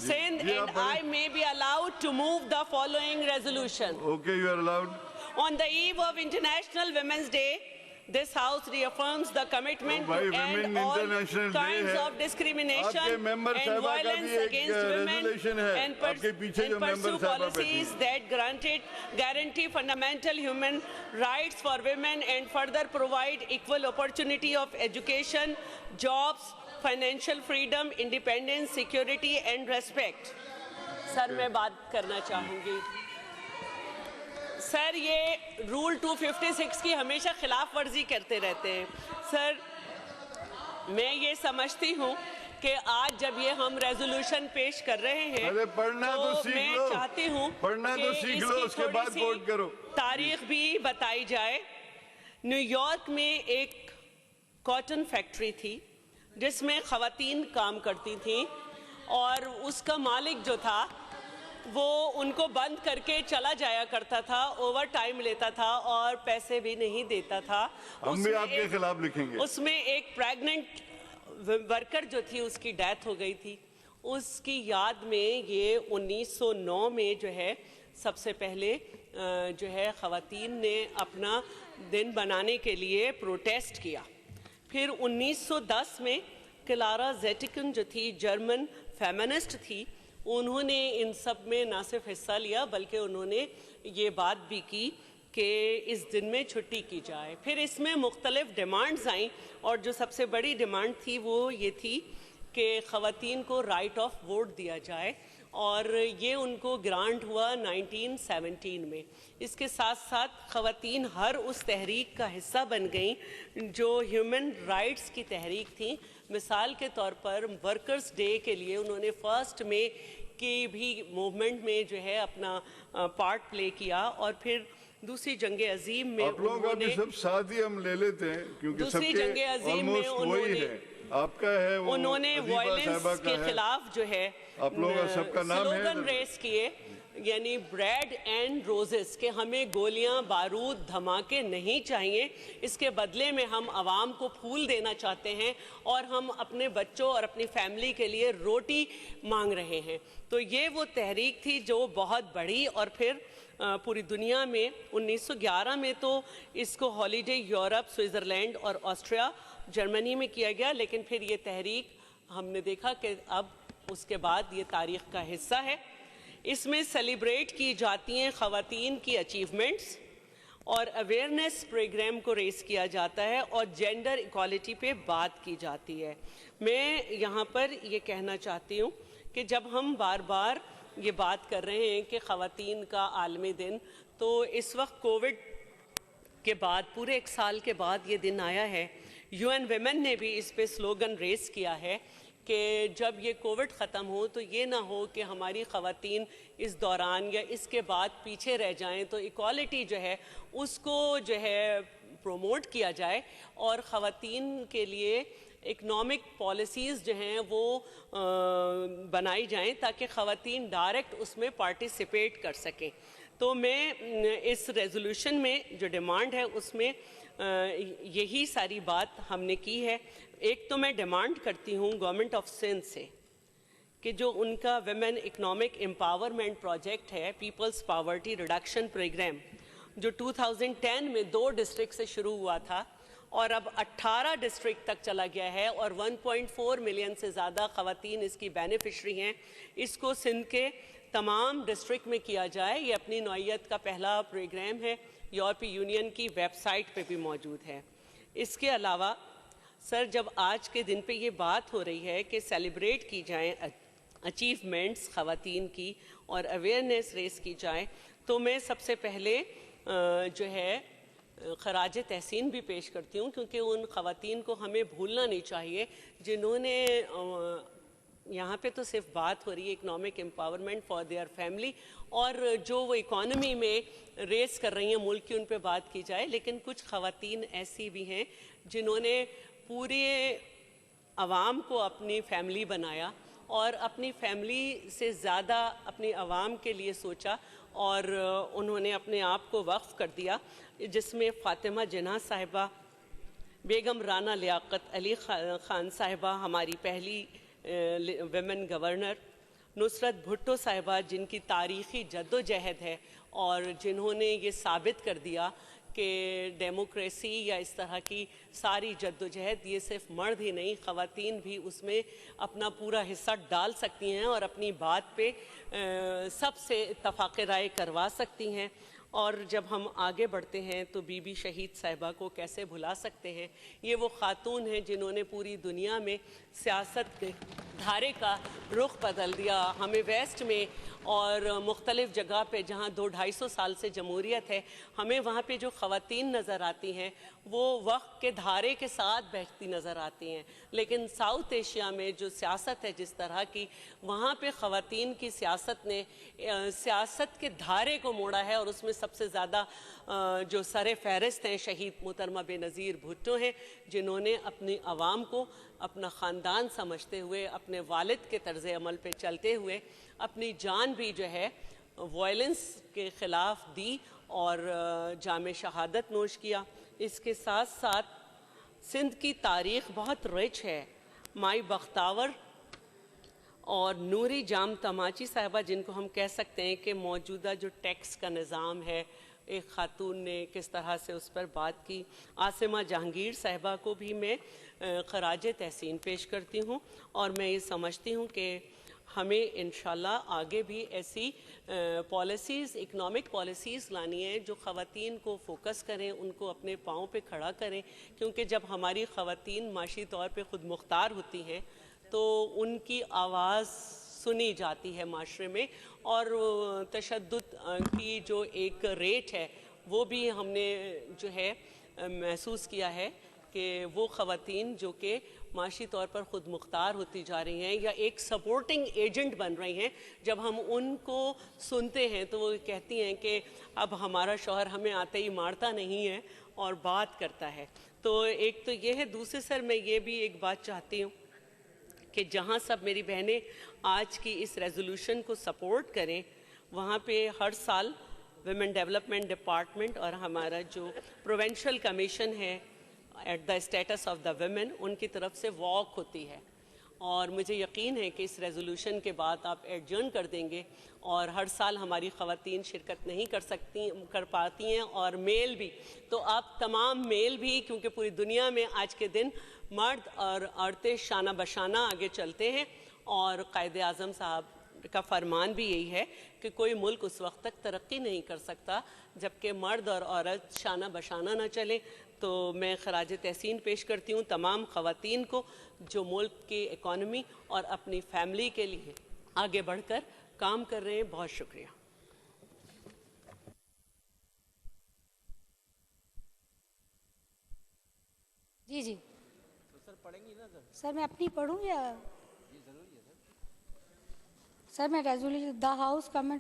Sindh, and I may be allowed to move the following resolution. Okay, you are allowed. On the eve of International Women's Day, this House reaffirms the commitment to end all kinds of discrimination and violence against women and pursue policies that guarantee fundamental human rights for women and further provide equal opportunity of education, jobs, financial freedom, independence, security and respect. Sir मैं बात करना चाहूँगी। Sir ये rule 256 की हमेशा खिलाफ वर्जी करते रहते हैं। सर मैं ये समझती हूँ कि आज जब ये हम रेजोल्यूशन पेश कर रहे हैं तो मैं चाहती हूँ कि इसकी थोड़ी सी तारीख भी बताई जाए। न्यूयॉर्क में एक कॉटन फैक्ट्री थी जिसमें ख़वातीन काम करती थीं और उसका मालिक जो था वो उनको बंद करके चला जाया करता था, ओवर टाइम लेता था और पैसे भी नहीं देता था। हम भी आपके खिलाफ लिखेंगे। उसमें एक प्रेग्नेंट वर्कर जो थी उसकी डेथ हो गई थी। उसकी याद में ये 1909 में जो है सबसे पहले जो है ख़वातीन ने अपना दिन बनाने के लिए प्रोटेस्ट किया। फिर 1910 में क्लारा ज़ेटिकन जो थी जर्मन फेमिनिस्ट थी, उन्होंने इन सब में ना सिर्फ हिस्सा लिया बल्कि उन्होंने ये बात भी की कि इस दिन में छुट्टी की जाए। फिर इसमें मुख्तलिफ डिमांड्स आईं और जो सबसे बड़ी डिमांड थी वो ये थी कि ख़वातीन को राइट ऑफ वोट दिया जाए और ये उनको ग्रांट हुआ 1917 में। इसके साथ साथ ख़वातीन हर उस तहरीक का हिस्सा बन गईं जो ह्यूमन राइट्स की तहरीक थी। मिसाल के तौर पर वर्कर्स डे के लिए उन्होंने 1 मई की भी मूवमेंट में जो है अपना पार्ट प्ले किया और फिर दूसरी जंग अजीम में आप लोगों का भी सब साथ ही हम ले लेते हैं क्योंकि दूसरी जंग अजीम में उन्होंने आपका है वो उन्होंने वायलेंस के खिलाफ जो है आप लोगों का सबका नाम है स्लोगन रेस किए, यानी ब्रेड एंड रोजेस के हमें गोलियां बारूद धमाके नहीं चाहिए, इसके बदले में हम आवाम को फूल देना चाहते हैं और हम अपने बच्चों और अपनी फैमिली के लिए रोटी मांग रहे हैं। तो ये वो तहरीक थी जो बहुत बड़ी और फिर पूरी दुनिया में 1911 में तो इसको हॉलीडे यूरोप, स्विट्ज़रलैंड और ऑस्ट्रिया, जर्मनी में किया गया, लेकिन फिर ये तहरीक हमने देखा कि अब उसके बाद ये तारीख़ का हिस्सा है। इसमें सेलिब्रेट की जाती हैं ख़वातीन की अचीवमेंट्स और अवेयरनेस प्रोग्राम को रेस किया जाता है और जेंडर इक्वालिटी पे बात की जाती है। मैं यहाँ पर ये कहना चाहती हूँ कि जब हम बार बार ये बात कर रहे हैं कि ख़वातीन का आलमी दिन, तो इस वक्त कोविड के बाद पूरे 1 साल के बाद ये दिन आया है। UN Women ने भी इस पे स्लोगन रेस किया है कि जब ये कोविड ख़त्म हो तो ये ना हो कि हमारी ख़वातीन इस दौरान या इसके बाद पीछे रह जाएं, तो इक्वालिटी जो है उसको जो है प्रोमोट किया जाए और ख़वातीन के लिए इकनॉमिक पॉलिसीज़ जो हैं वो बनाई जाएं ताकि ख़वातीन डायरेक्ट उसमें पार्टिसिपेट कर सकें। तो मैं इस रेजोल्यूशन में जो डिमांड है उसमें यही सारी बात हमने की है। एक तो मैं डिमांड करती हूँ गवर्नमेंट ऑफ सिंध से कि जो उनका वुमेन इकनॉमिक एम्पावरमेंट प्रोजेक्ट है, पीपल्स पॉवर्टी रिडक्शन प्रोग्राम, जो 2010 में 2 डिस्ट्रिक्ट से शुरू हुआ था और अब 18 डिस्ट्रिक्ट तक चला गया है और 1.4 मिलियन से ज़्यादा ख़वातीन इसकी बेनिफिशरी हैं। इसको सिंध के तमाम डिस्ट्रिक्ट में किया जाए। ये अपनी नौइयत का पहला प्रोग्राम है, यूरोपीय यूनियन की वेबसाइट पे भी मौजूद है। इसके अलावा सर, जब आज के दिन पे ये बात हो रही है कि सेलिब्रेट की जाए अचीवमेंट्स ख़वातीन की और अवेयरनेस रेस की जाए, तो मैं सबसे पहले जो है खराज तहसीन भी पेश करती हूँ क्योंकि उन ख़वातीन को हमें भूलना नहीं चाहिए जिन्होंने यहाँ पे तो सिर्फ बात हो रही है economic empowerment for their family और जो वो इकॉनमी में रेस कर रही हैं मुल्क की, उन पे बात की जाए, लेकिन कुछ ख़वातीन ऐसी भी हैं जिन्होंने पूरे आवाम को अपनी फैमिली बनाया और अपनी फैमिली से ज़्यादा अपनी आवाम के लिए सोचा और उन्होंने अपने आप को वक्फ कर दिया, जिसमें फ़ातिमा जिन्ना साहिबा, बेगम राना लियाकत अली खान साहिबा हमारी पहली वुमेन गवर्नर, नुसरत भुट्टो साहिबा, जिनकी तारीख़ी जद्दोजहद है और जिन्होंने ये साबित कर दिया कि डेमोक्रेसी या इस तरह की सारी जद्दोजहद ये सिर्फ मर्द ही नहीं, ख़वातीन भी उसमें अपना पूरा हिस्सा डाल सकती हैं और अपनी बात पे सबसे इत्तफ़ाक़ राय करवा सकती हैं। और जब हम आगे बढ़ते हैं तो बीबी शहीद साहिबा को कैसे भुला सकते हैं। ये वो ख़ातून हैं जिन्होंने पूरी दुनिया में सियासत के धारे का रुख बदल दिया। हमें वेस्ट में और मुख्तलिफ़ जगह पे जहाँ 200-250 साल से जमहूरियत है, हमें वहाँ पे जो ख़वातीन नज़र आती हैं वो वक्त के धारे के साथ बहती नज़र आती हैं। लेकिन साउथ एशिया में जो सियासत है जिस तरह की, वहाँ पे ख़वातीन की सियासत ने सियासत के धारे को मोड़ा है और उसमें सबसे ज़्यादा जो सरे फहरिस्त हैं शहीद मोहतरमा बेनज़ीर भुट्टो हैं, जिन्होंने अपनी आवाम को अपना ख़ानदान समझते हुए, अपने वालिद के तर्ज़ अमल पे चलते हुए अपनी जान भी जो है वायलेंस के ख़िलाफ़ दी और जाम शहादत नोश किया। इसके साथ साथ सिंध की तारीख़ बहुत रिच है। माई बख्तावर और नूरी जाम तमाची साहिबा, जिनको हम कह सकते हैं कि मौजूदा जो टैक्स का निज़ाम है, एक ख़ातून ने किस तरह से उस पर बात की। आसिमा जहांगीर साहिबा को भी मैं ख़राज तहसीन पेश करती हूँ और मैं ये समझती हूँ कि हमें इंशाल्लाह आगे भी ऐसी पॉलिसीज़, इकनॉमिक पॉलिसीज़ लानी है जो ख़वातीन को फोकस करें, उनको अपने पाँव पे खड़ा करें, क्योंकि जब हमारी ख़वातीन माशी तौर पे ख़ुद मुख्तार होती हैं तो उनकी आवाज़ सुनी जाती है माशरे में, और तशद्दुद की जो एक रेट है वो भी हमने जो है महसूस किया है कि वो ख़वातीन जो कि माशी तौर पर ख़ुद मुख्तार होती जा रही हैं या एक सपोर्टिंग एजेंट बन रही हैं, जब हम उनको सुनते हैं तो वो कहती हैं कि अब हमारा शौहर हमें आते ही मारता नहीं है और बात करता है। तो एक तो ये है। दूसरे सर मैं ये भी एक बात चाहती हूँ कि जहाँ सब मेरी बहनें आज की इस रेजोल्यूशन को सपोर्ट करें, वहाँ पे हर साल वुमेन डेवलपमेंट डिपार्टमेंट और हमारा जो प्रोविंशियल कमीशन है at the status of the women, उनकी तरफ से वॉक होती है और मुझे यकीन है कि इस रेजोल्यूशन के बाद आप एडजर्न कर देंगे और हर साल हमारी ख़वातीन शिरकत नहीं कर पाती हैं और मेल भी, तो आप तमाम मेल भी, क्योंकि पूरी दुनिया में आज के दिन मर्द और औरतें शाना बशाना आगे चलते हैं और कायदे आज़म साहब का फरमान भी यही है कि कोई मुल्क उस वक्त तक तरक्की नहीं कर सकता जबकि मर्द और औरत शाना बशाना ना चले। तो मैं ख़राज तहसीन पेश करती हूँ तमाम ख़वातीन को जो मुल्क की इकॉनमी और अपनी फैमिली के लिए आगे बढ़कर काम कर रहे हैं। बहुत शुक्रिया। जी जी तो सर पढ़ेंगी ना सर, मैं अपनी पढ़ूँ या? जी ज़रूरी है सर। मैं रेजोल्यूशन द हाउस कमेंट